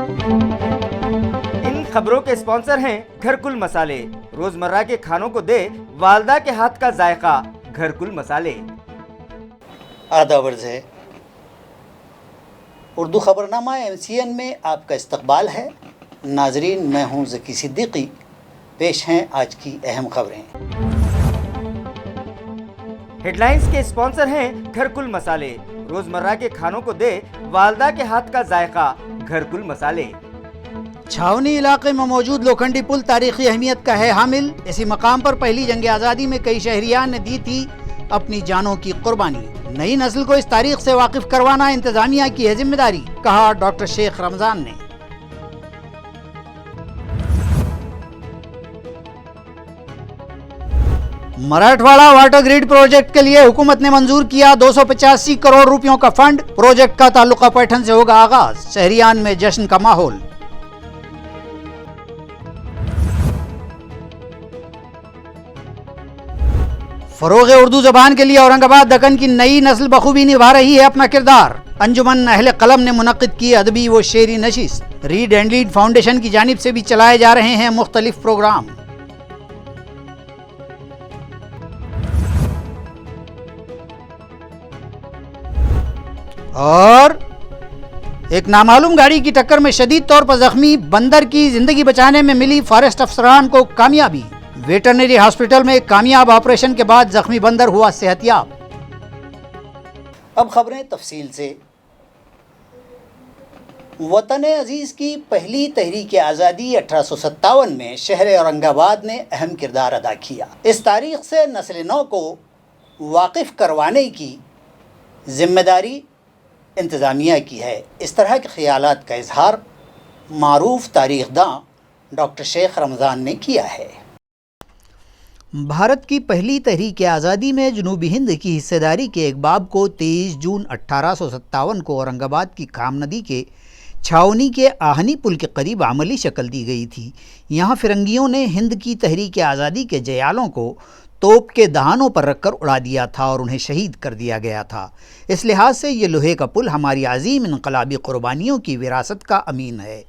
ان خبروں کے اسپانسر ہیں گھرکل مسالے، روزمرہ کے کھانوں کو دے والدہ کے ہاتھ کا ذائقہ، گھرکل مسالے۔ آداب عرض ہے، اردو خبرنامہ MCN میں آپ کا استقبال ہے۔ ناظرین، میں ہوں ذکی صدیقی۔ پیش ہیں آج کی اہم خبریں۔ ہیڈ لائنز کے اسپانسر ہیں گھرکل مسالے، روزمرہ کے کھانوں کو دے والدہ کے ہاتھ کا ذائقہ، گھرکل مسالے۔ چھاونی علاقے میں موجود لوکھنڈی پل تاریخی اہمیت کا ہے حامل۔ اسی مقام پر پہلی جنگ آزادی میں کئی شہریان نے دی تھی اپنی جانوں کی قربانی۔ نئی نسل کو اس تاریخ سے واقف کروانا انتظامیہ کی ہے ذمہ داری، کہا ڈاکٹر شیخ رمضان نے۔ مراٹھواڑہ واٹر گریڈ پروجیکٹ کے لیے حکومت نے منظور کیا 285 کروڑ روپیوں کا فنڈ۔ پروجیکٹ کا تعلقہ پیٹھن سے ہوگا آغاز، شہریان میں جشن کا ماحول۔ فروغ اردو زبان کے لیے اورنگ آباد دکن کی نئی نسل بخوبی نبھا رہی ہے اپنا کردار۔ انجمن اہل قلم نے منعقد کی ادبی و شعری نشست۔ ریڈ اینڈ لیڈ فاؤنڈیشن کی جانب سے بھی چلائے جا رہے ہیں مختلف پروگرام۔ اور ایک نامعلوم گاڑی کی ٹکر میں شدید طور پر زخمی بندر کی زندگی بچانے میں ملی فارسٹ افسران کو کامیابی۔ ویٹرنری ہاسپٹل میں ایک کامیاب آپریشن کے بعد زخمی بندر ہوا صحت یاب۔ اب خبریں تفصیل سے۔ وطن عزیز کی پہلی تحریک آزادی 1857 میں شہر اورنگ آباد نے اہم کردار ادا کیا۔ اس تاریخ سے نسل نو کو واقف کروانے کی ذمہ داری انتظامیہ کی ہے۔ اس طرح کے خیالات کا اظہار معروف تاریخ داں ڈاکٹر شیخ رمضان نے کیا ہے۔ بھارت کی پہلی تحریک آزادی میں جنوبی ہند کی حصہ داری کے ایک باب کو 23 جون 1857 کو اورنگ آباد کی کام ندی کے چھاونی کے آہنی پل کے قریب عملی شکل دی گئی تھی۔ یہاں فرنگیوں نے ہند کی تحریک آزادی کے جیالوں کو توپ کے دہانوں پر رکھ کر اڑا دیا تھا اور انہیں شہید کر دیا گیا تھا۔ اس لحاظ سے یہ لوہے کا پل ہماری عظیم انقلابی قربانیوں کی وراثت کا امین ہے،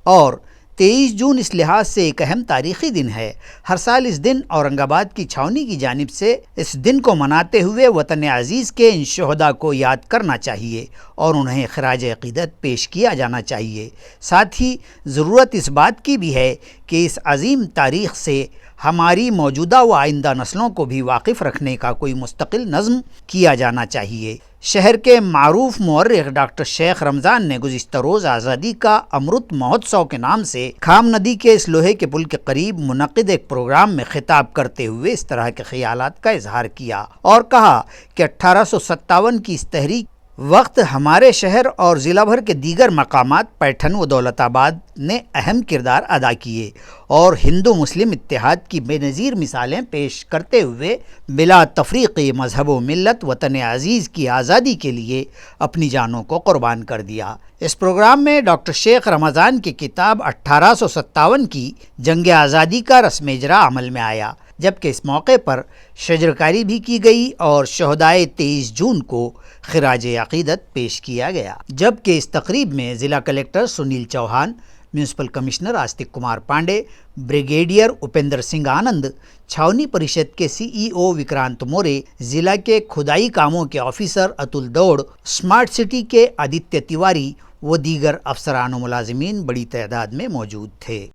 اور 23 جون اس لحاظ سے ایک اہم تاریخی دن ہے۔ ہر سال اس دن اورنگ آباد کی چھاونی کی جانب سے اس دن کو مناتے ہوئے وطن عزیز کے ان شہداء کو یاد کرنا چاہیے اور انہیں خراج عقیدت پیش کیا جانا چاہیے۔ ساتھ ہی ضرورت اس بات کی بھی ہے کہ اس عظیم تاریخ سے ہماری موجودہ و آئندہ نسلوں کو بھی واقف رکھنے کا کوئی مستقل نظم کیا جانا چاہیے۔ شہر کے معروف مورخ ڈاکٹر شیخ رمضان نے گزشتہ روز آزادی کا امرت مہوتسو کے نام سے کھام ندی کے اس لوہے کے پل کے قریب منعقد ایک پروگرام میں خطاب کرتے ہوئے اس طرح کے خیالات کا اظہار کیا اور کہا کہ 1857 کی اس تحریک وقت ہمارے شہر اور ضلع بھر کے دیگر مقامات پیٹھن و دولت آباد نے اہم کردار ادا کیے اور ہندو مسلم اتحاد کی بے نظیر مثالیں پیش کرتے ہوئے بلا تفریق مذہب و ملت وطن عزیز کی آزادی کے لیے اپنی جانوں کو قربان کر دیا۔ اس پروگرام میں ڈاکٹر شیخ رمضان کی کتاب 1857 کی جنگ آزادی کا رسم اجرا عمل میں آیا، جبکہ اس موقع پر شجرکاری بھی کی گئی اور شہدائے 23 جون کو خراج عقیدت پیش کیا گیا۔ جبکہ اس تقریب میں ضلع collector Sunil Chauhan, municipal commissioner Astik Kumar Pandey, brigadier Upendra Singh Anand, چھاونی پریشد کے CEO وکرانت مورے، ضلع کے کھدائی کاموں کے آفیسر اتل دوڑ، اسمارٹ سٹی کے آدتیہ تیواری و دیگر افسران و ملازمین بڑی تعداد میں موجود تھے۔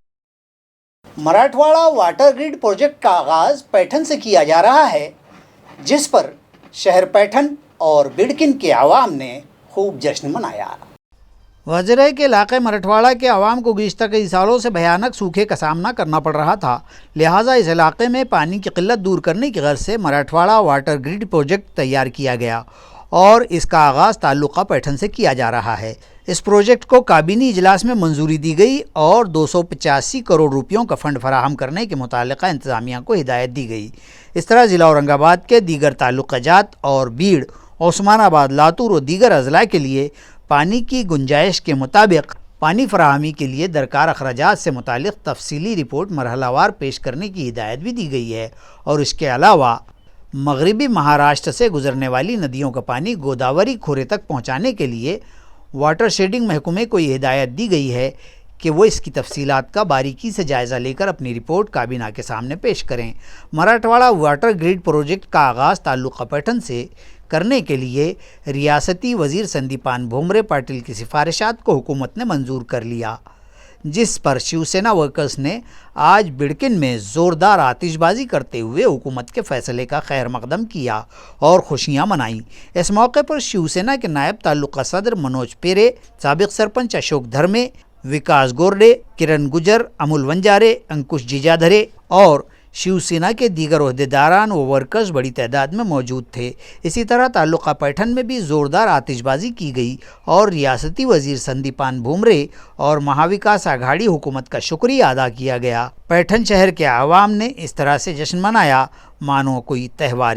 مراٹھواڑہ واٹر گریڈ پروجیکٹ کا آغاز پیٹھن سے کیا جا رہا ہے، جس پر شہر پیٹھن اور بڑکن کے عوام نے خوب جشن منایا۔ وزرے کے علاقے مراٹھواڑہ کے عوام کو گزشتہ کئی سالوں سے بھیانک سوکھے کا سامنا کرنا پڑ رہا تھا، لہٰذا اس علاقے میں پانی کی قلت دور کرنے کی غرض سے مراٹھواڑہ واٹر گریڈ پروجیکٹ تیار کیا گیا اور اس کا آغاز تعلقہ پیٹھن سے کیا جا رہا ہے۔ اس پروجیکٹ کو کابینی اجلاس میں منظوری دی گئی اور 285 کروڑ روپیوں کا فنڈ فراہم کرنے کے متعلقہ انتظامیہ کو ہدایت دی گئی۔ اس طرح ضلع اورنگ آباد کے دیگر تعلقہ جات اور بیڑ، عثمان آباد، لاتور و دیگر اضلاع کے لیے پانی کی گنجائش کے مطابق پانی فراہمی کے لیے درکار اخراجات سے متعلق تفصیلی رپورٹ مرحلہ وار پیش کرنے کی ہدایت بھی دی گئی ہے، اور اس کے علاوہ مغربی مہاراشٹر سے گزرنے والی ندیوں کا پانی گوداوری کھورے تک پہنچانے کے لیے واٹر شیڈنگ محکمے کو یہ ہدایت دی گئی ہے کہ وہ اس کی تفصیلات کا باریکی سے جائزہ لے کر اپنی رپورٹ کابینہ کے سامنے پیش کریں۔ مراٹھواڑہ واٹر گریڈ پروجیکٹ کا آغاز تعلقہ پیٹن سے کرنے کے لیے ریاستی وزیر سندیپان بھومرے پاٹل کی سفارشات کو حکومت نے منظور کر لیا، جس پر شیو سینا ورکرز نے آج بڑکن میں زوردار آتش بازی کرتے ہوئے حکومت کے فیصلے کا خیر مقدم کیا اور خوشیاں منائیں۔ اس موقع پر شیو سینا کے نائب تعلقہ صدر منوج پیرے، سابق سرپنچ اشوک دھرمے، وکاس گورڈے، کرن گجر، امول ونجارے، انکش جیجادھرے اور شیو سینا کے دیگر عہدیداران و ورکرز بڑی تعداد میں موجود تھے۔ اسی طرح تعلقہ پیٹن میں بھی زوردار آتش بازی کی گئی اور ریاستی وزیر سندیپان بھومرے اور مہاوکاس آگھاڑی حکومت کا شکریہ ادا کیا گیا۔ پیٹن شہر کے عوام نے اس طرح سے جشن منایا مانو کوئی تہوار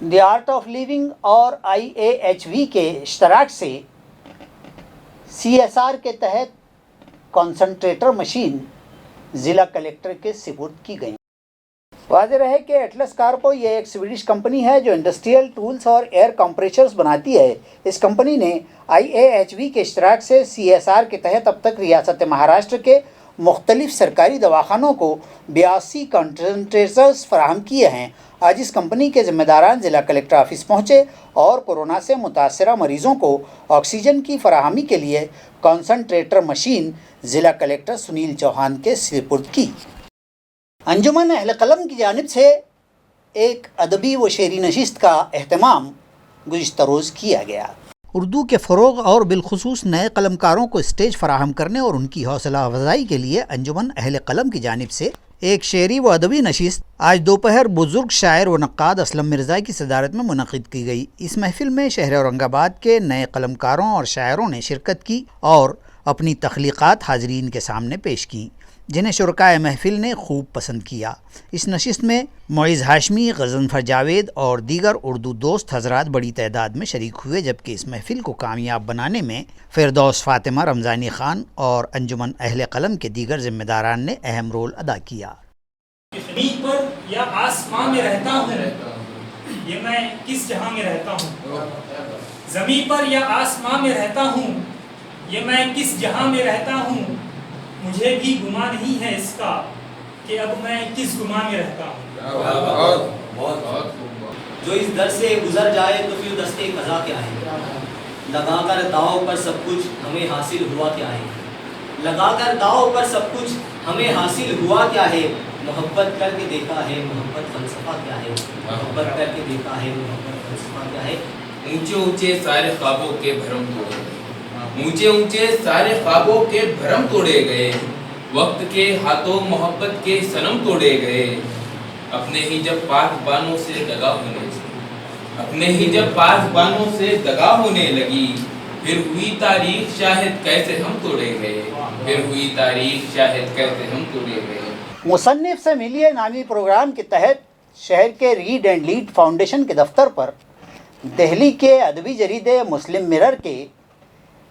دی آرٹ آف لیونگ اور IAHV کے اشتراک سے CSR کے تحت کنسنٹریٹر مشین ضلع کلیکٹر کے سپرد کی گئی۔ واضح رہے کہ ایٹلس کارپو یہ ایک سویڈش کمپنی ہے جو انڈسٹریل ٹولز اور ایئر کمپریشرز بناتی ہے۔ اس کمپنی نے IAHV کے اشتراک سے CSR کے تحت اب تک ریاست مہاراشٹر کے مختلف سرکاری دواخانوں کو 82 کنسنٹریٹرز فراہم کیے ہیں۔ آج اس کمپنی کے ذمہ داران ضلع کلیکٹر آفس پہنچے اور کورونا سے متاثرہ مریضوں کو آکسیجن کی فراہمی کے لیے کنسنٹریٹر مشین ضلع کلیکٹر سنیل چوہان کے سپرد کی۔ انجمن اہل قلم کی جانب سے ایک ادبی و شعری نشست کا اہتمام گزشتہ روز کیا گیا۔ اردو کے فروغ اور بالخصوص نئے قلمکاروں کو اسٹیج فراہم کرنے اور ان کی حوصلہ افزائی کے لیے انجمن اہل قلم کی جانب سے ایک شعری و ادبی نشست آج دوپہر بزرگ شاعر و نقاد اسلم مرزا کی صدارت میں منعقد کی گئی۔ اس محفل میں شہر اورنگ آباد کے نئے قلمکاروں اور شاعروں نے شرکت کی اور اپنی تخلیقات حاضرین کے سامنے پیش کیں، جنہیں شرکائے محفل نے خوب پسند کیا۔ اس نشست میں معیز ہاشمی، غضنفر جاوید اور دیگر اردو دوست حضرات بڑی تعداد میں شریک ہوئے، جبکہ اس محفل کو کامیاب بنانے میں فردوس فاطمہ رمضانی خان اور انجمن اہل قلم کے دیگر ذمہ داران نے اہم رول ادا کیا۔ زمین پر یا آسمان میں رہتا ہوں، یہ میں کس جہاں میں رہتا ہوں؟ زمین پر یا آسمان میں رہتا ہوں، یہ میں کس جہاں میں رہتا ہوں؟ مجھے بھی گمان نہیں ہے اس کا کہ اب میں کس گمان میں رہتا ہوں۔ جو اس در سے گزر جائے تو پھر دستے قضا کیا ہے؟ لگا کر داؤ پر سب کچھ ہمیں حاصل ہوا کیا ہے؟ لگا کر داؤ پر سب کچھ ہمیں حاصل ہوا کیا ہے؟ محبت کر کے دیکھا ہے محبت فلسفہ کیا ہے؟ محبت کر کے دیکھا ہے محبت فلسفہ کیا ہے؟ اونچے اونچے سارے خوابوں کے بھرم توڑے گئے، اونچے اونچے سارے خوابوں کے بھرم توڑے گئے، وقت کے ہاتھوں محبت کے صنم توڑے گئے، اپنے ہی جب پاسبانوں سے دگا ہونے لگی، اپنے ہی جب پاسبانوں سے دگا ہونے لگی، پھر ہوئی تاریخ شاہد کیسے ہم توڑے گئے، پھر ہوئی تاریخ شاہد کیسے ہم توڑے گئے۔ مصنف سے ملیے نامی پروگرام کے تحت شہر کے ریڈ اینڈ لیڈ فاؤنڈیشن کے دفتر پر دہلی کے ادبی جریدے مسلم مرر کے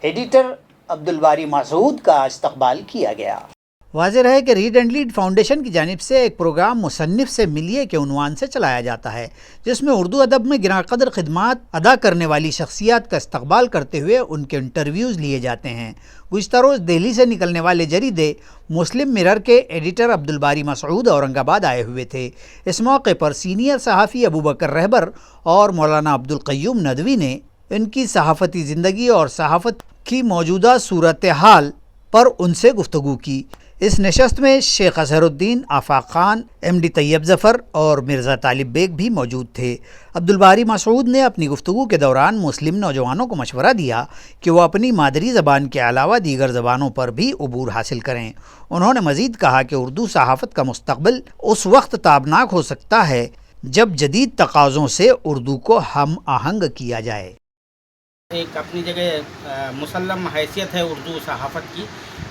ایڈیٹر عبدالباری مسعود کا استقبال کیا گیا۔ واضح رہے کہ ریڈ اینڈ لیڈ فاؤنڈیشن کی جانب سے ایک پروگرام مصنف سے ملیے کے عنوان سے چلایا جاتا ہے، جس میں اردو ادب میں گراں قدر خدمات ادا کرنے والی شخصیات کا استقبال کرتے ہوئے ان کے انٹرویوز لیے جاتے ہیں۔ گزشتہ روز دہلی سے نکلنے والے جریدے مسلم مرر کے ایڈیٹر عبدالباری مسعود اورنگ آباد آئے ہوئے تھے۔ اس موقع پر سینئر صحافی ابوبکر رہبر اور مولانا عبدالقیوم ندوی نے ان کی صحافتی زندگی اور صحافت کی موجودہ صورتحال پر ان سے گفتگو کی۔ اس نشست میں شیخ اظہر الدین، آفاق خان، MD طیب ظفر اور مرزا طالب بیگ بھی موجود تھے۔ عبدالباری مسعود نے اپنی گفتگو کے دوران مسلم نوجوانوں کو مشورہ دیا کہ وہ اپنی مادری زبان کے علاوہ دیگر زبانوں پر بھی عبور حاصل کریں۔ انہوں نے مزید کہا کہ اردو صحافت کا مستقبل اس وقت تابناک ہو سکتا ہے جب جدید تقاضوں سے اردو کو ہم آہنگ کیا جائے۔ ایک اپنی جگہ مسلم حیثیت ہے اردو صحافت کی،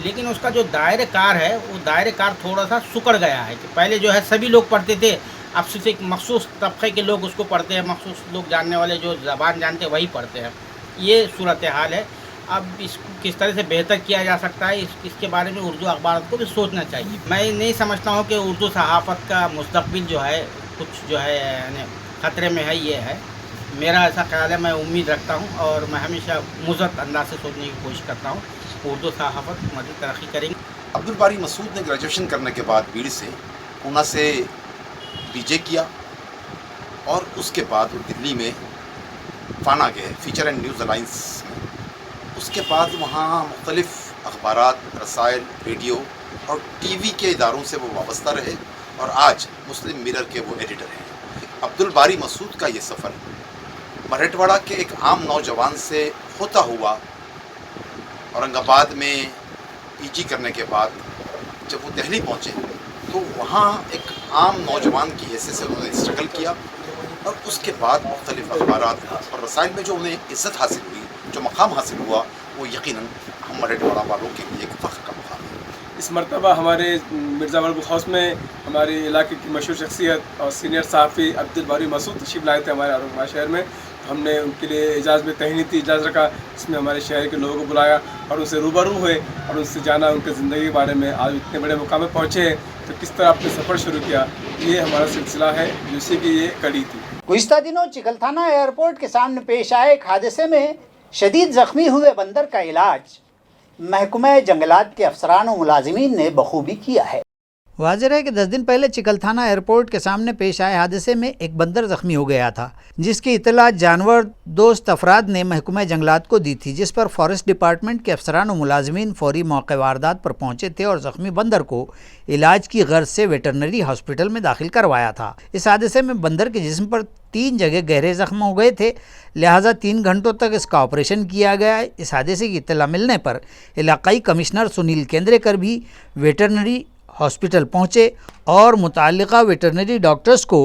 لیکن اس کا جو دائرہ کار ہے وہ دائرہ کار تھوڑا سا سکڑ گیا ہے کہ پہلے جو ہے سبھی لوگ پڑھتے تھے، اب صرف ایک مخصوص طبقے کے لوگ اس کو پڑھتے ہیں، مخصوص لوگ جاننے والے جو زبان جانتے ہیں وہی پڑھتے ہیں. یہ صورتحال ہے. اب اس کو کس طرح سے بہتر کیا جا سکتا ہے اس کے بارے میں اردو اخبارات کو بھی سوچنا چاہیے. میں نہیں سمجھتا ہوں کہ اردو صحافت کا مستقبل جو ہے کچھ جو ہے یعنی خطرے میں ہے. یہ ہے میرا ایسا خیال ہے. میں امید رکھتا ہوں اور میں ہمیشہ مثبت انداز سے سوچنے کی کوشش کرتا ہوں. اردو صحافت مزید ترقی کریں گی. عبدالباری مسعود نے گریجویشن کرنے کے بعد بیڑ سے پونا سے پی جے کیا اور اس کے بعد وہ دلی میں فانا گئے فیچر اینڈ نیوز الائنس میں. اس کے بعد وہاں مختلف اخبارات، رسائل، ریڈیو اور ٹی وی کے اداروں سے وہ وابستہ رہے اور آج مسلم مرر کے وہ ایڈیٹر ہیں. عبدالباری مسعود کا یہ سفر مراٹھواڑہ کے ایک عام نوجوان سے ہوتا ہوا اورنگ آباد میں پی جی کرنے کے بعد جب وہ دہلی پہنچے تو وہاں ایک عام نوجوان کی حیثیت سے انہوں نے اسٹرگل کیا اور اس کے بعد مختلف اخبارات اور رسائل میں جو انہیں عزت حاصل ہوئی، جو مقام حاصل ہوا، وہ یقیناً ہم مراٹھواڑہ والوں کے لیے ایک فخر کا مقام ہے. اس مرتبہ ہمارے مرزا غالب ہاؤس میں ہمارے علاقے کی مشہور شخصیت اور سینئر صحافی عبدالباری مسعود تشریف لائے تھے ہمارے اورنگ شہر میں. ہم نے ان کے لیے اعزاز میں تہنیتی اجازت رکھا، اس میں ہمارے شہر کے لوگوں کو بلایا اور ان سے روبرو ہوئے اور ان سے جانا ان کے زندگی کے بارے میں. آج اتنے بڑے مقام پہ پہنچے ہیں تو کس طرح اپنے سفر شروع کیا، یہ ہمارا سلسلہ ہے جیسے کہ یہ کڑی تھی. گزشتہ دنوں چکلتھانہ ایئرپورٹ کے سامنے پیش آئے ایک حادثے میں شدید زخمی ہوئے بندر کا علاج محکمہ جنگلات کے افسران و ملازمین نے بخوبی کیا ہے. واضح ہے کہ 10 دن پہلے چکلتھانہ ایئرپورٹ کے سامنے پیش آئے حادثے میں ایک بندر زخمی ہو گیا تھا، جس کی اطلاع جانور دوست افراد نے محکمہ جنگلات کو دی تھی، جس پر فارسٹ ڈپارٹمنٹ کے افسران و ملازمین فوری موقع واردات پر پہنچے تھے اور زخمی بندر کو علاج کی غرض سے ویٹرنری ہاسپٹل میں داخل کروایا تھا. اس حادثے میں بندر کے جسم پر 3 جگہ گہرے زخم ہو گئے تھے، لہٰذا 3 گھنٹوں تک اس کا آپریشن کیا گیا. اس حادثے کی اطلاع ملنے پر علاقائی کمشنر سنیل کیندریکر بھی ویٹرنری ہاسپٹل پہنچے اور متعلقہ ویٹرنری ڈاکٹرز کو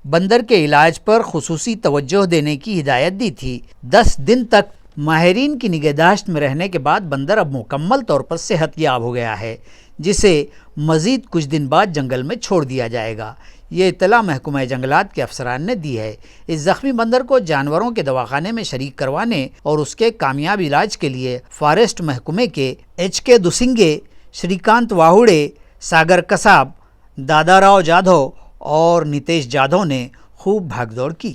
بندر کے علاج پر خصوصی توجہ دینے کی ہدایت دی تھی. 10 دن تک ماہرین کی نگہداشت میں رہنے کے بعد بندر اب مکمل طور پر صحت یاب ہو گیا ہے، جسے مزید کچھ دن بعد جنگل میں چھوڑ دیا جائے گا. یہ اطلاع محکمہ جنگلات کے افسران نے دی ہے. اس زخمی بندر کو جانوروں کے دواخانے میں شریک کروانے اور اس کے کامیاب علاج کے لیے فارسٹ محکمے کے HK دوسنگے، شریکانت واہوڑے، ساگر کساب، دادا راؤ جادھو اور نتیش جادھو نے خوب بھاگ دوڑ کی.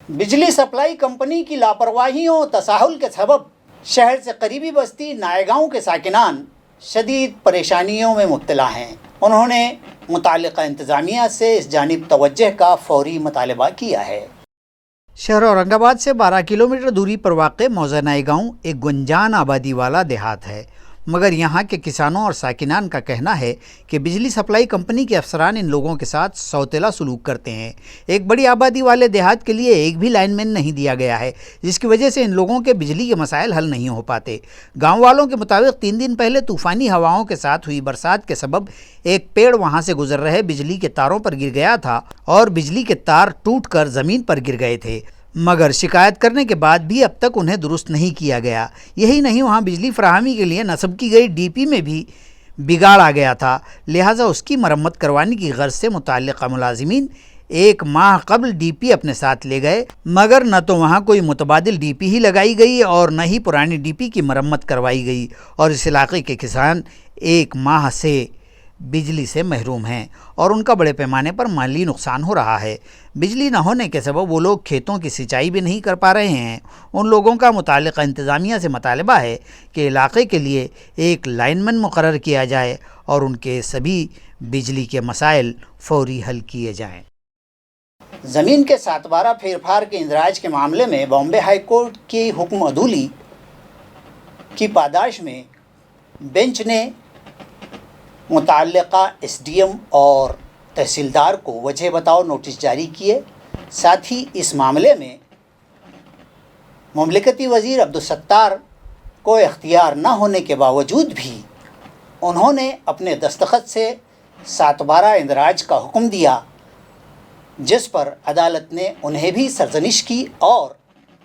بجلی سپلائی کمپنی کی لاپرواہیوں اور تساہل کے سبب شہر سے قریبی بستی نائے گاؤں کے ساکنان شدید پریشانیوں میں مبتلا ہیں. انہوں نے متعلقہ انتظامیہ سے اس جانب توجہ کا فوری مطالبہ کیا ہے. شہر اورنگ آباد سے 12 کلومیٹر دوری پر واقع موضع نائے گاؤں ایک گنجان آبادی والا دیہات ہے، مگر یہاں کے کسانوں اور ساکنان کا کہنا ہے کہ بجلی سپلائی کمپنی کے افسران ان لوگوں کے ساتھ سوتیلا سلوک کرتے ہیں. ایک بڑی آبادی والے دیہات کے لیے ایک بھی لائن مین نہیں دیا گیا ہے، جس کی وجہ سے ان لوگوں کے بجلی کے مسائل حل نہیں ہو پاتے. گاؤں والوں کے مطابق 3 دن پہلے طوفانی ہواؤں کے ساتھ ہوئی برسات کے سبب ایک پیڑ وہاں سے گزر رہے بجلی کے تاروں پر گر گیا تھا اور بجلی کے تار ٹوٹ کر زمین پر گر گئے تھے، مگر شکایت کرنے کے بعد بھی اب تک انہیں درست نہیں کیا گیا. یہی نہیں، وہاں بجلی فراہمی کے لیے نصب کی گئی DP میں بھی بگاڑ آ گیا تھا، لہٰذا اس کی مرمت کروانے کی غرض سے متعلقہ ملازمین 1 ماہ قبل DP اپنے ساتھ لے گئے، مگر نہ تو وہاں کوئی متبادل DP ہی لگائی گئی اور نہ ہی پرانی DP کی مرمت کروائی گئی، اور اس علاقے کے کسان 1 ماہ سے بجلی سے محروم ہیں اور ان کا بڑے پیمانے پر مالی نقصان ہو رہا ہے. بجلی نہ ہونے کے سبب وہ لوگ کھیتوں کی سینچائی بھی نہیں کر پا رہے ہیں. ان لوگوں کا متعلقہ انتظامیہ سے مطالبہ ہے کہ علاقے کے لیے ایک لائن مین مقرر کیا جائے اور ان کے سبھی بجلی کے مسائل فوری حل کیے جائیں. زمین کے 7/12 پھیر پھار کے اندراج کے معاملے میں بامبے ہائی کورٹ کی حکم عدولی کی پاداش میں بینچ نے متعلقہ SDM اور تحصیلدار کو وجہ بتاؤ نوٹس جاری کیے. ساتھ ہی اس معاملے میں مملکتی وزیر عبدالستار کو اختیار نہ ہونے کے باوجود بھی انہوں نے اپنے دستخط سے 7/12 اندراج کا حکم دیا، جس پر عدالت نے انہیں بھی سرزنش کی اور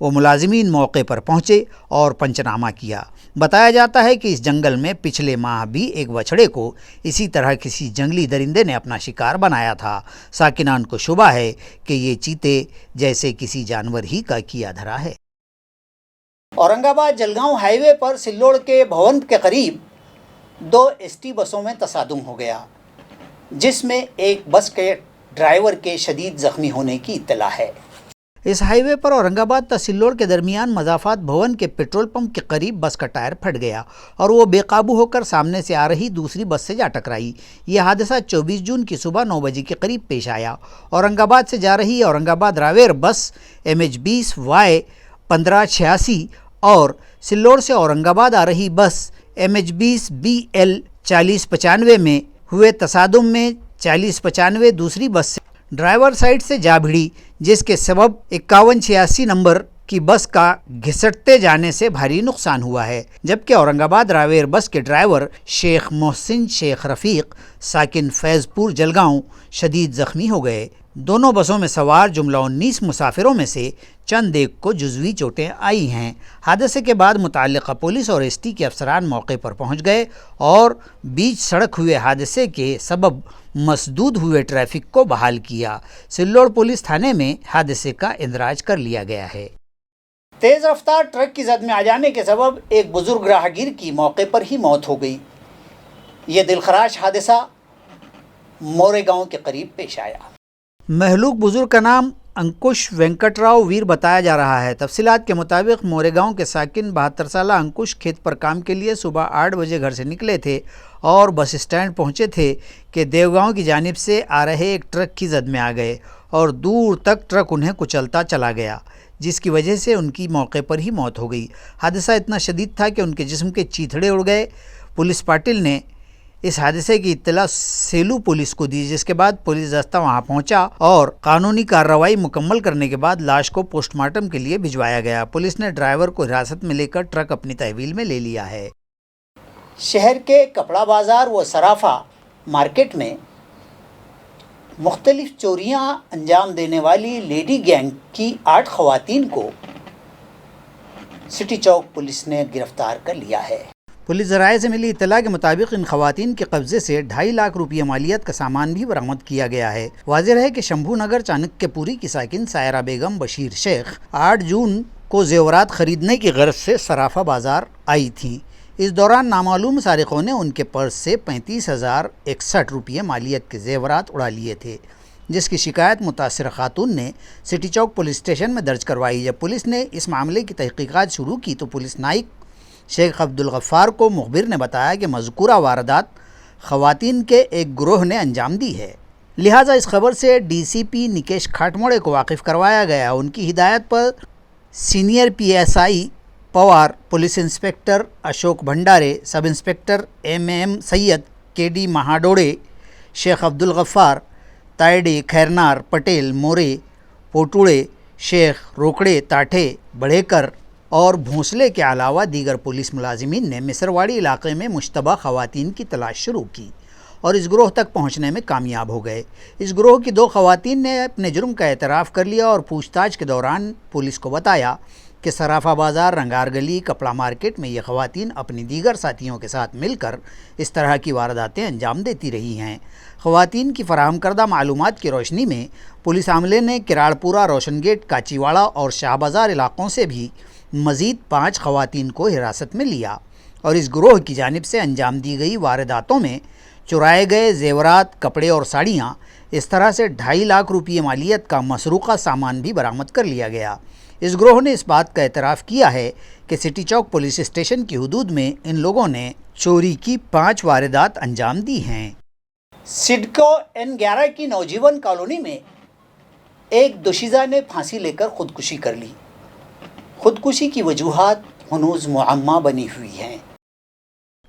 وہ ملازمین موقع پر پہنچے اور پنچنامہ کیا۔ بتایا جاتا ہے کہ اس جنگل میں پچھلے ماہ بھی ایک بچھڑے کو اسی طرح کسی جنگلی درندے نے اپنا شکار بنایا تھا۔ ساکنان کو شبہ ہے کہ یہ چیتے جیسے کسی جانور ہی کا کیا دھرا ہے۔ اورنگ آباد جلگاؤں ہائی وے پر سلوڑ کے بھونت کے قریب 2 ST بسوں میں تصادم ہو گیا، جس میں ایک بس کے ڈرائیور کے شدید زخمی ہونے کی اطلاع ہے۔ اس ہائی وے پر اورنگ آباد تا سلوڑ کے درمیان مضافات بھون کے پیٹرول پمپ کے قریب بس کا ٹائر پھٹ گیا اور وہ بے قابو ہو کر سامنے سے آ رہی دوسری بس سے جا ٹکرائی۔ یہ حادثہ 24 جون کی صبح 9 بجے کے قریب پیش آیا۔ اورنگ آباد سے جا رہی اورنگ آباد راویر بس MH20Y 1586 اور سلوڑ سے اورنگ آباد آ رہی بس MH20BL 4095 میں ہوئے تصادم میں 4095 دوسری بس سے ڈرائیور سائڈ سے جا بھیڑی، جس کے سبب 5186 نمبر کی بس کا گھسٹتے جانے سے بھاری نقصان ہوا ہے، جبکہ اورنگ آباد راویر بس کے ڈرائیور شیخ محسن شیخ رفیق ساکن فیض پور جلگاؤں شدید زخمی ہو گئے۔ دونوں بسوں میں سوار جملہ 19 مسافروں میں سے چند ایک کو جزوی چوٹیں آئی ہیں۔ حادثے کے بعد متعلقہ پولیس اور ST کے افسران موقع پر پہنچ گئے اور بیچ سڑک ہوئے حادثے کے سبب مسدود ہوئے ٹریفک کو بحال کیا۔ سلوڑ پولیس تھانے میں حادثے کا اندراج کر لیا گیا ہے۔ تیز رفتار ٹرک کی زد میں آ جانے کے سبب ایک بزرگ راہگیر کی موقع پر ہی موت ہو گئی۔ یہ دلخراش حادثہ مورے گاؤں کے قریب پیش آیا۔ مہلوک بزرگ کا نام انکش وینکٹ راؤ ویر بتایا جا رہا ہے۔ تفصیلات کے مطابق مورے گاؤں کے ساکن 72 سالہ انکش کھیت پر کام کے لیے صبح 8 بجے گھر سے نکلے تھے اور بس اسٹینڈ پہنچے تھے کہ دیوگاؤں کی جانب سے آ رہے ایک ٹرک کی زد میں آ گئے اور دور تک ٹرک انہیں کچلتا چلا گیا، جس کی وجہ سے ان کی موقع پر ہی موت ہو گئی۔ حادثہ اتنا شدید تھا کہ ان کے جسم کے چیتھڑے اڑ گئے۔ پولیس پاٹل نے اس حادثے کی اطلاع سیلو پولیس کو دی، جس کے بعد پولیس دستہ وہاں پہنچا اور قانونی کارروائی مکمل کرنے کے بعد لاش کو پوسٹ مارٹم کے لیے بھجوایا گیا۔ پولیس نے ڈرائیور کو حراست میں لے کر ٹرک اپنی تحویل میں لے لیا ہے۔ شہر کے کپڑا بازار و صرافہ مارکیٹ میں مختلف چوریاں انجام دینے والی لیڈی گینگ کی 8 خواتین کو سٹی چوک پولیس نے گرفتار کر لیا ہے۔ پولیس ذرائع سے ملی اطلاع کے مطابق ان خواتین کے قبضے سے 2.5 لاکھ روپیہ مالیت کا سامان بھی برآمد کیا گیا ہے۔ واضح ہے کہ شمبھو نگر چانکیہ پوری کی ساکن سائرہ بیگم بشیر شیخ 8 جون کو زیورات خریدنے کی غرض سے صرافہ بازار آئی تھیں۔ اس دوران نامعلوم سارقوں نے ان کے پرس سے 35,061 روپیہ مالیت کے زیورات اڑا لیے تھے، جس کی شکایت متاثرہ خاتون نے سٹی چوک پولیس اسٹیشن میں درج کروائی۔ جب پولیس نے اس معاملے کی تحقیقات شروع کی تو پولیس نائک شیخ عبدالغفار کو مخبر نے بتایا کہ مذکورہ واردات خواتین کے ایک گروہ نے انجام دی ہے، لہٰذا اس خبر سے DCP نکیش کھاٹموڑے کو واقف کروایا گیا۔ ان کی ہدایت پر senior PSI Pawar, police inspector Ashok Bhandare, sub inspector MM Syed, KD Mahadode, Shaikh Abdul Ghaffar, تائیڈے، خیرنار، Patel, مورے، پوٹوڑے، شیخ، روکڑے، تاٹھے، بڑھیکر اور بھونسلے کے علاوہ دیگر پولیس ملازمین نے مصرواڑی علاقے میں مشتبہ خواتین کی تلاش شروع کی اور اس گروہ تک پہنچنے میں کامیاب ہو گئے۔ اس گروہ کی 2 خواتین نے اپنے جرم کا اعتراف کر لیا اور پوچھ تاچھ کے دوران پولیس کو بتایا کہ صرافہ بازار، رنگار گلی، کپڑا مارکیٹ میں یہ خواتین اپنی دیگر ساتھیوں کے ساتھ مل کر اس طرح کی وارداتیں انجام دیتی رہی ہیں۔ خواتین کی فراہم کردہ معلومات کی روشنی میں پولیس عملے نے کراڑ پورہ، روشن گیٹ، کاچی واڑہ اور شاہ بازار علاقوں سے بھی مزید 5 خواتین کو حراست میں لیا اور اس گروہ کی جانب سے انجام دی گئی وارداتوں میں چرائے گئے زیورات، کپڑے اور ساڑیاں، اس طرح سے 2.5 لاکھ روپیہ مالیت کا مسروقہ سامان بھی برآمد کر لیا گیا۔ اس گروہ نے اس بات کا اعتراف کیا ہے کہ سٹی چوک پولیس اسٹیشن کی حدود میں ان لوگوں نے چوری کی 5 واردات انجام دی ہیں۔ سڈکو N11 کی نوجیون کالونی میں ایک دوشیزہ نے پھانسی لے کر خودکشی کر لی۔ خودکشی کی وجوہات ہنوز معمہ بنی ہوئی ہیں۔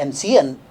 MCN